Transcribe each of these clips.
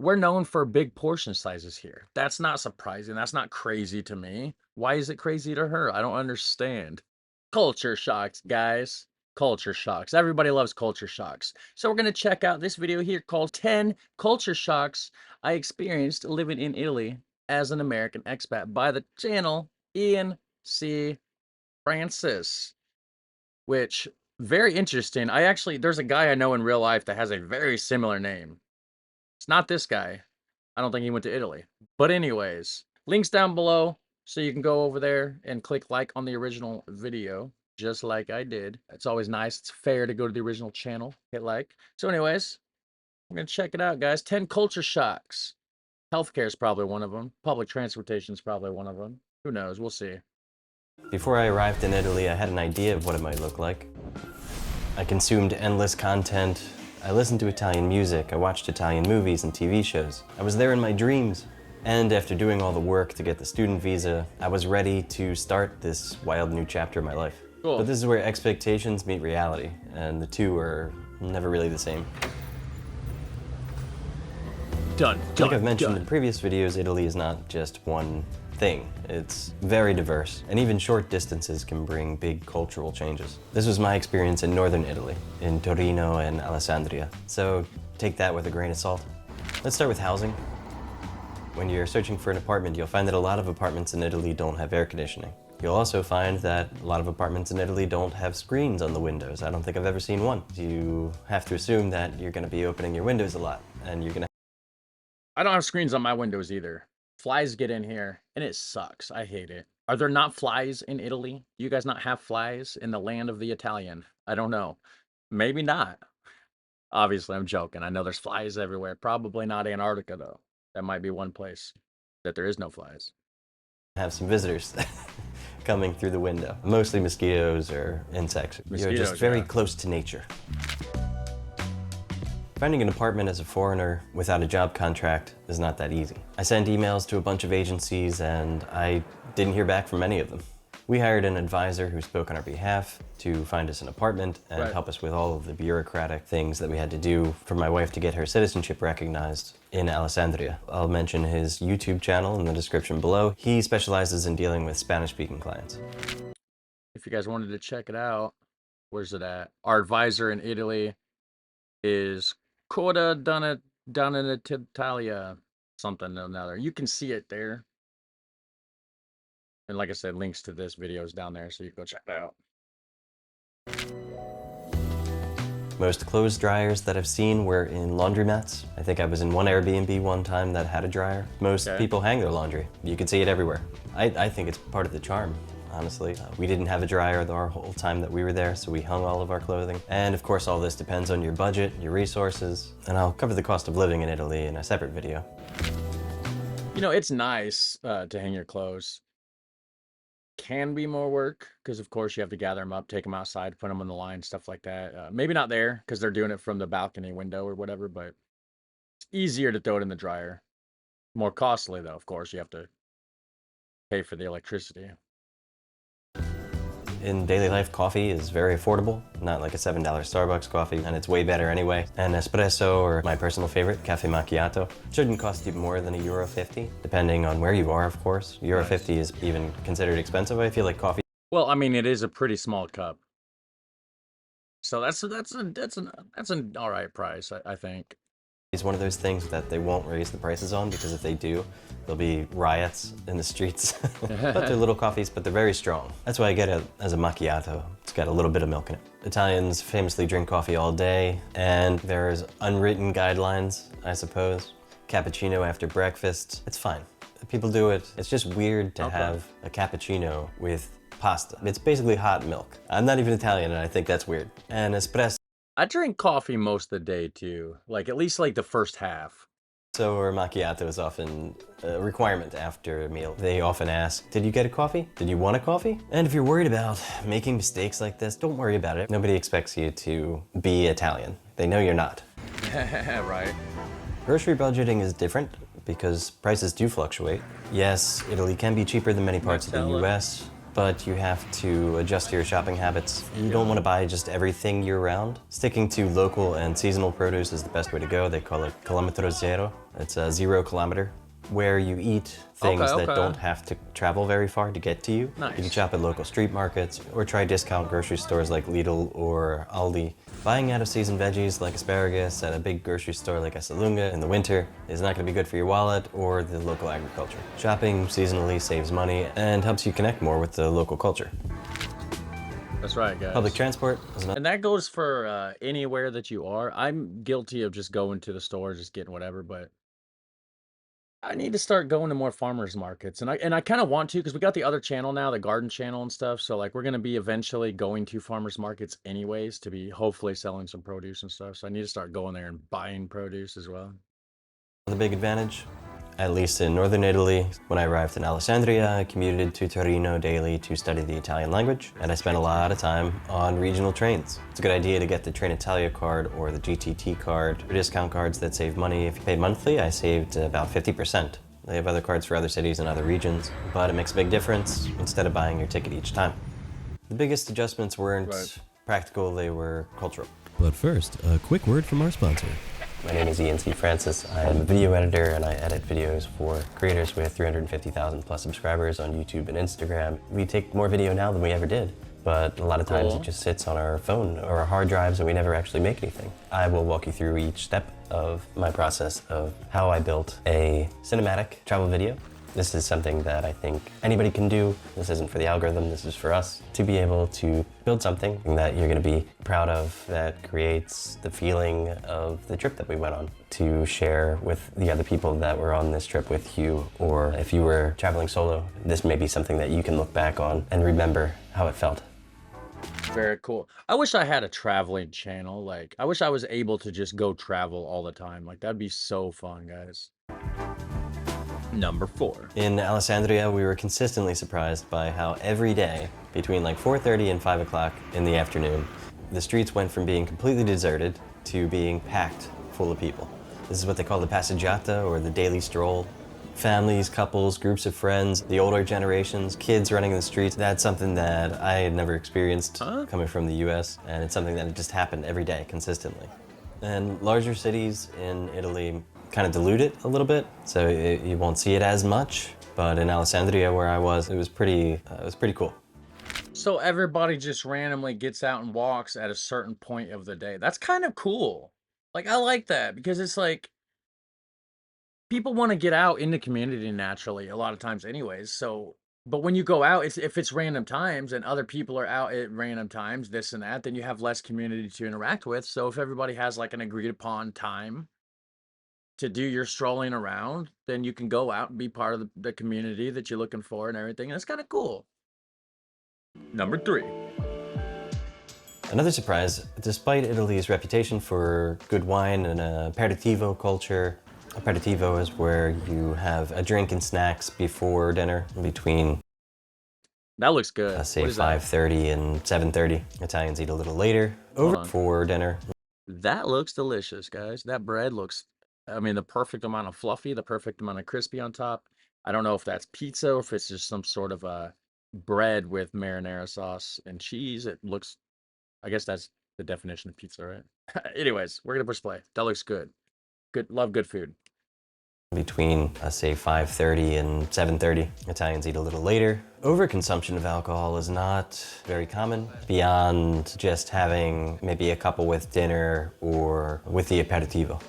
we're known for big portion sizes here. That's not surprising. That's not crazy to me. Why is it crazy to her? I don't understand. Culture shocks, guys. Culture shocks. Everybody loves culture shocks. So we're going to check out this video here called 10 Culture Shocks I Experienced Living in Italy as an American Expat by the channel Ian C. Francis, which very interesting. There's a guy I know in real life that has a very similar name. It's not this guy. I don't think he went to Italy. But anyways, links down below so you can go over there and click like on the original video, just like I did. It's always nice. It's fair to go to the original channel, hit like. So anyways, we're going to check it out, guys. 10 culture shocks. Healthcare is probably one of them. Public transportation is probably one of them. Who knows? We'll see. Before I arrived in Italy, I had an idea of what it might look like. I consumed endless content. I listened to Italian music. I watched Italian movies and TV shows. I was there in my dreams. And after doing all the work to get the student visa, I was ready to start this wild new chapter of my life. Cool. But this is where expectations meet reality, and the two are never really the same. Done. Like I've mentioned in previous videos, Italy is not just one thing. It's very diverse, and even short distances can bring big cultural changes. This was my experience in northern Italy, in Torino and Alessandria. So take that with a grain of salt. Let's start with housing. When you're searching for an apartment, you'll find that a lot of apartments in Italy don't have air conditioning. You'll also find that a lot of apartments in Italy don't have screens on the windows. I don't think I've ever seen one. You have to assume that you're going to be opening your windows a lot, and you're going to... I don't have screens on my windows either. Flies get in here, and it sucks. I hate it. Are there not flies in Italy? Do you guys not have flies in the land of the Italian? I don't know. Maybe not. Obviously, I'm joking. I know there's flies everywhere. Probably not Antarctica, though. That might be one place that there is no flies. have some visitors coming through the window. Mostly mosquitoes or insects. You're just very close to nature. Finding an apartment as a foreigner without a job contract is not that easy. I sent emails to a bunch of agencies and I didn't hear back from any of them. We hired an advisor who spoke on our behalf to find us an apartment and help us with all of the bureaucratic things that we had to do for my wife to get her citizenship recognized in Alessandria. I'll mention his YouTube channel in the description below. He specializes in dealing with Spanish-speaking clients. If you guys wanted to check it out, where's it at? Our advisor in Italy is Coda Italia, something or another. You can see it there. And like I said, links to this video is down there, so you can go check it out. Most clothes dryers that I've seen were in laundromats. I think I was in one Airbnb one time that had a dryer. Most people hang their laundry. You can see it everywhere. I think it's part of the charm, honestly. We didn't have a dryer our whole time that we were there, so we hung all of our clothing. And of course, all this depends on your budget, your resources, and I'll cover the cost of living in Italy in a separate video. You know, it's nice to hang your clothes. Can be more work because of course you have to gather them up, take them outside, put them on the line, stuff like that. Maybe not there because they're doing it from the balcony window or whatever, but it's easier to throw it in the dryer. More costly though, of course. You have to pay for the electricity. In daily life, coffee is very affordable, not like a $7 Starbucks coffee, and it's way better anyway. An espresso, or my personal favorite, cafe macchiato, shouldn't cost you more than €1.50, depending on where you are, of course. €1.50 is even considered expensive. I feel like coffee. Well, I mean, it is a pretty small cup, so that's an all right price, I think. It's one of those things that they won't raise the prices on, because if they do, there'll be riots in the streets. But they're little coffees, but they're very strong. That's why I get it as a macchiato. It's got a little bit of milk in it. Italians famously drink coffee all day, and there's unwritten guidelines, I suppose. Cappuccino after breakfast, it's fine. People do it. It's just weird to have a cappuccino with pasta. It's basically hot milk. I'm not even Italian, and I think that's weird. And espresso. I drink coffee most of the day too, like at least like the first half. Or macchiato is often a requirement after a meal. They often ask, did you get a coffee? Did you want a coffee? And if you're worried about making mistakes like this, don't worry about it. Nobody expects you to be Italian. They know you're not. Right. Grocery budgeting is different because prices do fluctuate. Yes, Italy can be cheaper than many parts of the US, but you have to adjust your shopping habits. You don't want to buy just everything year-round. Sticking to local and seasonal produce is the best way to go. They call it chilometro zero. It's a 0 kilometer where you eat Okay, things that okay. don't have to travel very far to get to you. You can Nice. shop at local street markets or try discount grocery stores like Lidl or Aldi. Buying out of season veggies like asparagus at a big grocery store like Esselunga in the winter is not going to be good for your wallet or the local agriculture. Shopping seasonally saves money and helps you connect more with the local culture. That's right, Public guys. transport is another. And that goes for anywhere that you are. I'm guilty of just going to the store, just getting whatever, but I need to start going to more farmers markets. And I kind of want to because we got the other channel now, the garden channel and stuff. So like we're going to be eventually going to farmers markets anyways to be hopefully selling some produce and stuff. So I need to start going there and buying produce as well. The big advantage, at least in northern Italy. When I arrived in Alessandria, I commuted to Torino daily to study the Italian language, and I spent a lot of time on regional trains. It's a good idea to get the Trenitalia card or the GTT card, or discount cards that save money. If you pay monthly, I saved about 50%. They have other cards for other cities and other regions, but it makes a big difference instead of buying your ticket each time. The biggest adjustments weren't Right. practical, they were cultural. But first, a quick word from our sponsor. My name is Ian C. Francis. I am a video editor and I edit videos for creators with 350,000 plus subscribers on YouTube and Instagram. We take more video now than we ever did, but a lot of times Cool. it just sits on our phone or our hard drives and we never actually make anything. I will walk you through each step of my process of how I built a cinematic travel video. This is something that I think anybody can do. This isn't for the algorithm, this is for us to be able to build something that you're gonna be proud of, that creates the feeling of the trip that we went on, to share with the other people that were on this trip with you, or if you were traveling solo, this may be something that you can look back on and remember how it felt. Very cool. I wish I had a traveling channel. Like, I wish I was able to just go travel all the time. Like, that'd be so fun, guys. Number 4. In Alessandria, we were consistently surprised by how every day, between like 4:30 and 5 o'clock in the afternoon, the streets went from being completely deserted to being packed full of people. This is what they call the passeggiata, or the daily stroll. Families, couples, groups of friends, the older generations, kids running in the streets. That's something that I had never experienced Huh? coming from the US, and it's something that just happened every day consistently. And larger cities in Italy kind of dilute it a little bit, so you won't see it as much. But in Alessandria, where I was, it was pretty cool. So everybody just randomly gets out and walks at a certain point of the day. That's kind of cool. Like, I like that because it's like people want to get out in the community naturally a lot of times anyways. So, but when you go out, if it's random times and other people are out at random times, this and that, then you have less community to interact with. So if everybody has like an agreed upon time to do your strolling around, then you can go out and be part of the community that you're looking for and everything. And it's kind of cool. Number 3. Another surprise, despite Italy's reputation for good wine and a aperitivo culture, aperitivo is where you have a drink and snacks before dinner, between That looks good. say What is that? 5:30 and 7:30. Italians eat a little later, Hold over on. for dinner. That looks delicious, guys. That bread looks, I mean, the perfect amount of fluffy, the perfect amount of crispy on top. I don't know if that's pizza or if it's just some sort of a bread with marinara sauce and cheese. It looks, I guess that's the definition of pizza, right? Anyways, we're gonna push play. That looks good. Good, love good food. Between say 5:30 and 7:30. Italians eat a little later. Overconsumption of alcohol is not very common beyond just having maybe a couple with dinner or with the aperitivo.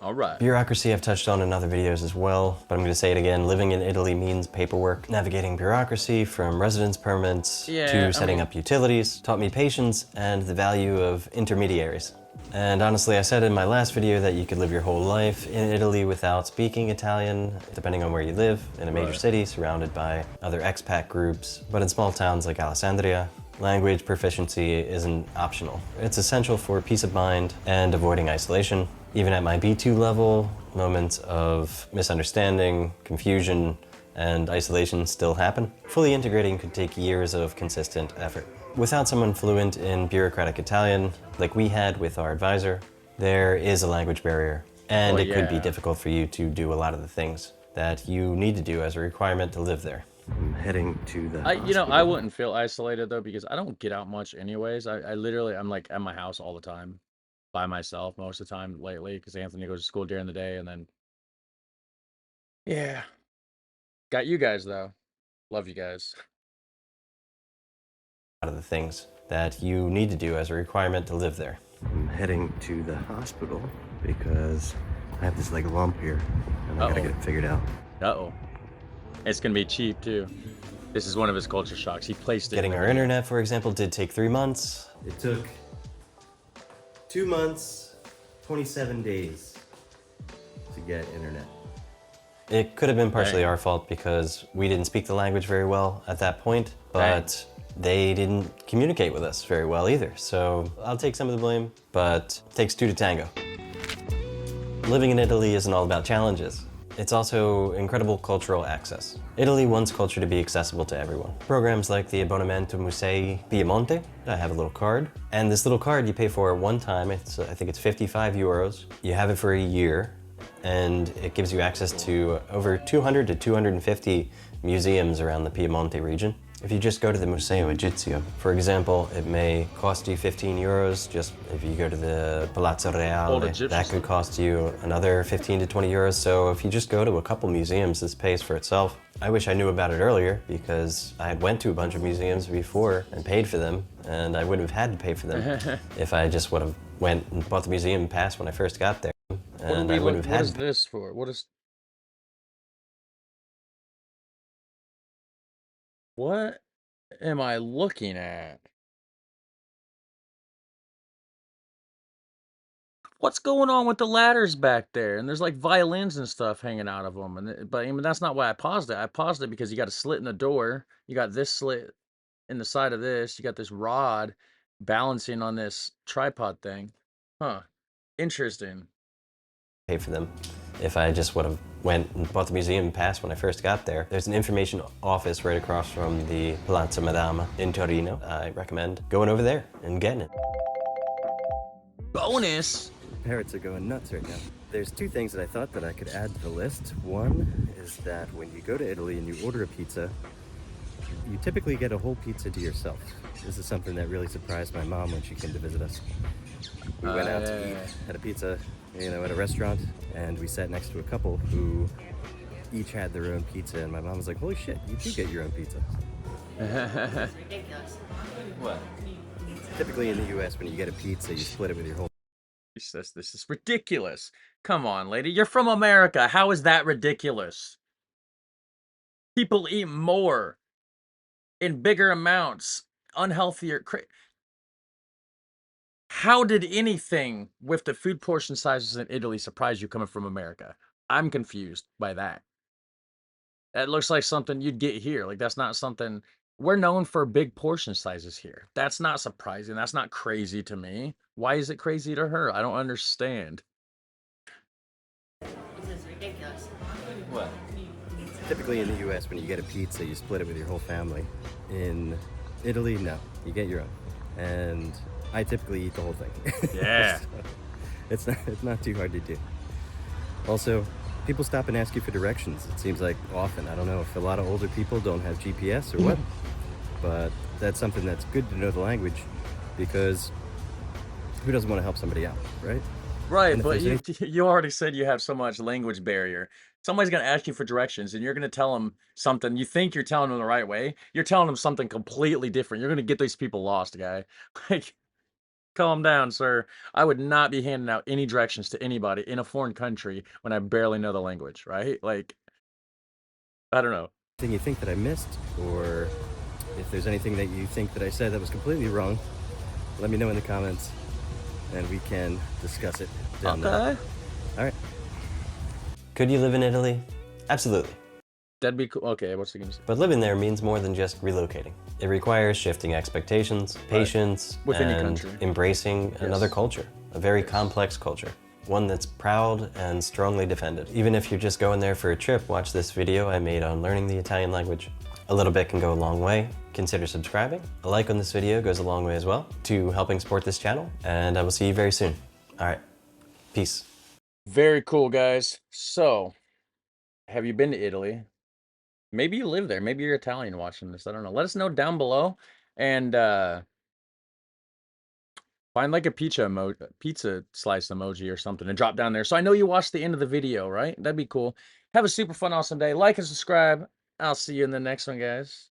All right. Bureaucracy I've touched on in other videos as well, but I'm going to say it again. Living in Italy means paperwork. Navigating bureaucracy from residence permits Yeah, to I setting mean- up utilities taught me patience and the value of intermediaries. And honestly, I said in my last video that you could live your whole life in Italy without speaking Italian, depending on where you live, in a major Right. city surrounded by other expat groups. But in small towns like Alessandria, language proficiency isn't optional. It's essential for peace of mind and avoiding isolation. Even at my B2 level, moments of misunderstanding, confusion, and isolation still happen. Fully integrating could take years of consistent effort. Without someone fluent in bureaucratic Italian, like we had with our advisor, there is a language barrier, and Well, it could be yeah. difficult for you to do a lot of the things that you need to do as a requirement to live there. I'm heading to the I wouldn't feel isolated though because I don't get out much anyways. I literally, I'm like at my house all the time. by myself most of the time lately because Anthony goes to school during the day, and then yeah, got you guys though. Love you guys. Out of the things that you need to do as a requirement to live there. I'm heading to the hospital because I have this like lump here and I gotta get Uh-oh. it figured out. Uh-oh. It's gonna be cheap too. This is one of his culture shocks. He placed it in Getting the our video. internet, for example, did take 3 months. It took 2 months, 27 days to get internet. It could have been partially Dang. our fault because we didn't speak the language very well at that point, but they didn't communicate with us very well either. So I'll take some of the blame, but it takes two to tango. Living in Italy isn't all about challenges. It's also incredible cultural access. Italy wants culture to be accessible to everyone. Programs like the Abbonamento Musei Piemonte, I have a little card. And this little card you pay for one time, I think it's 55 euros. You have it for a year, and it gives you access to over 200 to 250 museums around the Piemonte region. If you just go to the Museo Egizio, for example, it may cost you 15 euros. Just if you go to the Palazzo Reale, that could cost you another 15 to 20 euros. So if you just go to a couple museums, this pays for itself. I wish I knew about it earlier because I had went to a bunch of museums before and paid for them, and I wouldn't have had to pay for them if I just would have went and bought the museum pass when I first got there. And I wouldn't have had. What is this for? What am I looking at? What's going on with the ladders back there? And there's like violins and stuff hanging out of them. But I mean, that's not why I paused it. I paused it because you got a slit in the door. You got this slit in the side of this. You got this rod balancing on this tripod thing. Huh. Interesting. Pay for them if I just would have went and bought the museum pass when I first got there. There's an information office right across from the Palazzo Madama in Torino. I recommend going over there and getting it. Bonus. Parrots are going nuts right now. There's two things that I thought that I could add to the list. One is that when you go to Italy and you order a pizza, you typically get a whole pizza to yourself. This is something that really surprised my mom when she came to visit us. We went out to eat at a pizza, at a restaurant, and we sat next to a couple who each had their own pizza, and my mom was like, holy shit, you do get your own pizza. It's ridiculous. What? Typically in the US, when you get a pizza, you split it with your whole. This is ridiculous. Come on, lady. You're from America. How is that ridiculous? People eat more in bigger amounts, unhealthier. How did anything with the food portion sizes in Italy surprise you coming from America? I'm confused by that. That looks like something you'd get here. Like, that's not something we're known for big portion sizes here. That's not surprising. That's not crazy to me. Why is it crazy to her? I don't understand. This is ridiculous. What? Typically in the US, when you get a pizza, you split it with your whole family. In Italy, no. You get your own. And I typically eat the whole thing. Yeah. So it's not too hard to do. Also, people stop and ask you for directions. It seems like often. I don't know if a lot of older people don't have GPS or what, but that's something that's good to know the language, because who doesn't want to help somebody out, right? Right, but you already said you have so much language barrier. Somebody's gonna ask you for directions, and you're gonna tell them something. You think you're telling them the right way. You're telling them something completely different. You're gonna get these people lost, guy. Like, calm down, sir. I would not be handing out any directions to anybody in a foreign country when I barely know the language, right? Like, I don't know. Anything you think that I missed, or if there's anything that you think that I said that was completely wrong, let me know in the comments, and we can discuss it down there. All right. Could you live in Italy? Absolutely. That'd be cool. Okay, what's he gonna say? But living there means more than just relocating. It requires shifting expectations, patience, With any and country. embracing another culture, a very complex culture. One that's proud and strongly defended. Even if you're just going there for a trip, watch this video I made on learning the Italian language. A little bit can go a long way. Consider subscribing. A like on this video goes a long way as well to helping support this channel, and I will see you very soon. All right, peace. Very cool, guys. So, have you been to Italy? Maybe you live there. Maybe you're Italian watching this. I don't know. Let us know down below. And Find like a pizza slice emoji or something and drop down there. So I know you watched the end of the video, right? That'd be cool. Have a super fun, awesome day. Like and subscribe. I'll see you in the next one, guys.